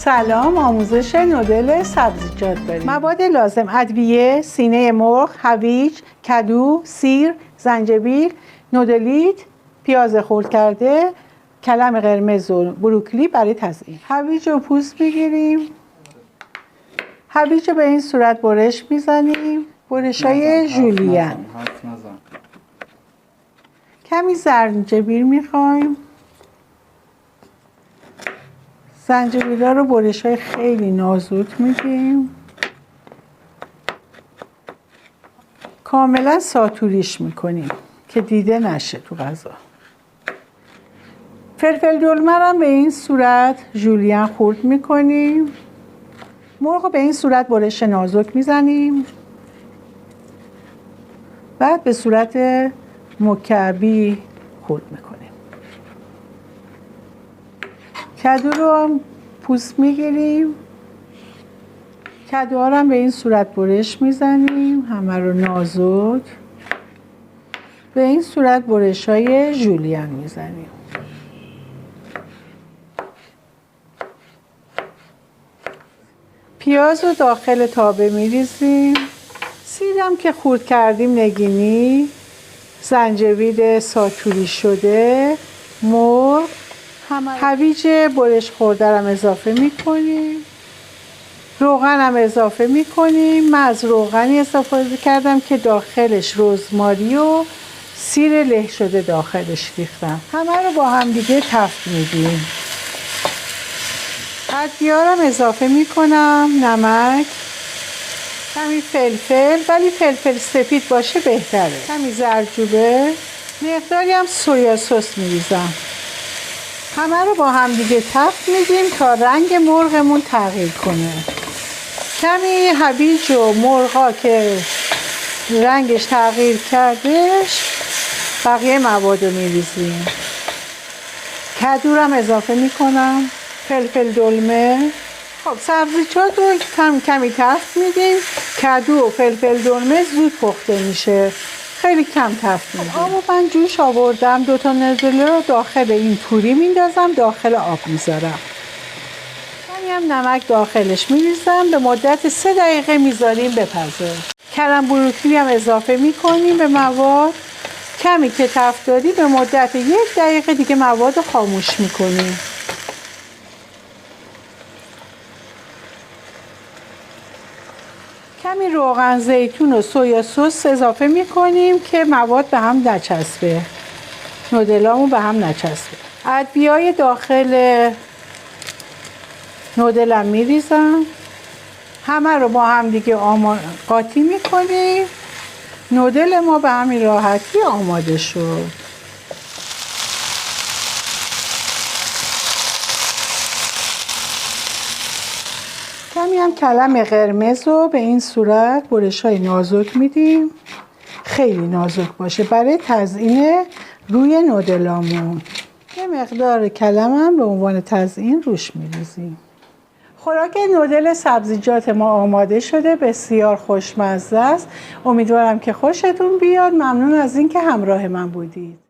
سلام، آموزش نودل سبزیجات داریم. مواد لازم: ادویه، سینه مرغ، هویج، کدو، سیر، زنجبیل، نودلیت، پیاز خرد کرده، کلم قرمز و بروکلی برای تزیین. هویج رو پوست میگیریم. هویج رو به این صورت برش میزنیم، برش‌های ژولین. کمی زنجبیل میخوایم. زنجبیل‌ها رو برش‌های خیلی نازک میدیم. کاملا ساتوریش میکنیم که دیده نشه تو غذا. فلفل دلمه رو به این صورت ژولین خرد میکنیم. مرغ رو به این صورت برش نازک میزنیم. بعد به صورت مکعبی خرد میکنیم. کدو رو هم پوست میگیریم. کدوها رو هم به این صورت برش میزنیم، همه رو نازک. به این صورت برش های ژولین میزنیم. پیاز رو داخل تابه میریزیم. سیرم که خرد کردیم نگینی، زنجبیل ساتوری شده، مرغ، هویج برش خورده هم اضافه میکنیم. روغن هم اضافه میکنیم. من از روغنی استفاده کردم که داخلش رزماری و سیر له شده داخلش ریختم. همه رو با هم دیگه تفت میدیم. ادویه‌ها هم اضافه میکنم. نمک، کمی فلفل، ولی فلفل سفید باشه بهتره. کمی زردچوبه، مقداری هم سویا سس میریزم. همه رو با هم دیگه تفت میدیم تا رنگ مرغمون تغییر کنه. کمی هویج و مرغا که رنگش تغییر کردش، بقیه مواد رو میریزیم. کدو رو هم اضافه میکنم. فلفل دلمه. خب سبزیجات رو کمی تفت میدیم. کدو و فلفل دلمه زود پخته میشه، خیلی کم تفت میدیم. آب من جوش آوردم. 2 تا نودل رو داخل این پوری میندازم، داخل آب میذارم. کمی هم نمک داخلش میریزم. به مدت 3 دقیقه میذاریم بپزه. کلم بروکلی هم اضافه میکنیم به مواد. کمی که تفت دادی به مدت 1 دقیقه دیگه مواد رو خاموش میکنیم. کمی روغن زیتون و سویا سس اضافه میکنیم که مواد به هم نچسبه، نودلامون به هم نچسبه. ادویه‌های داخل نودلم میریزم. همه رو با هم دیگه قاطی میکنیم. نودل ما به همین راحتی آماده شد. کمی هم کلم قرمز رو به این صورت برش‌های نازک میدیم، خیلی نازک باشه برای تزیین روی نودلامون. یه مقدار کلم هم به عنوان تزیین روش میریزیم. خوراک نودل سبزیجات ما آماده شده، بسیار خوشمزه است. امیدوارم که خوشتون بیاد. ممنون از اینکه همراه من بودید.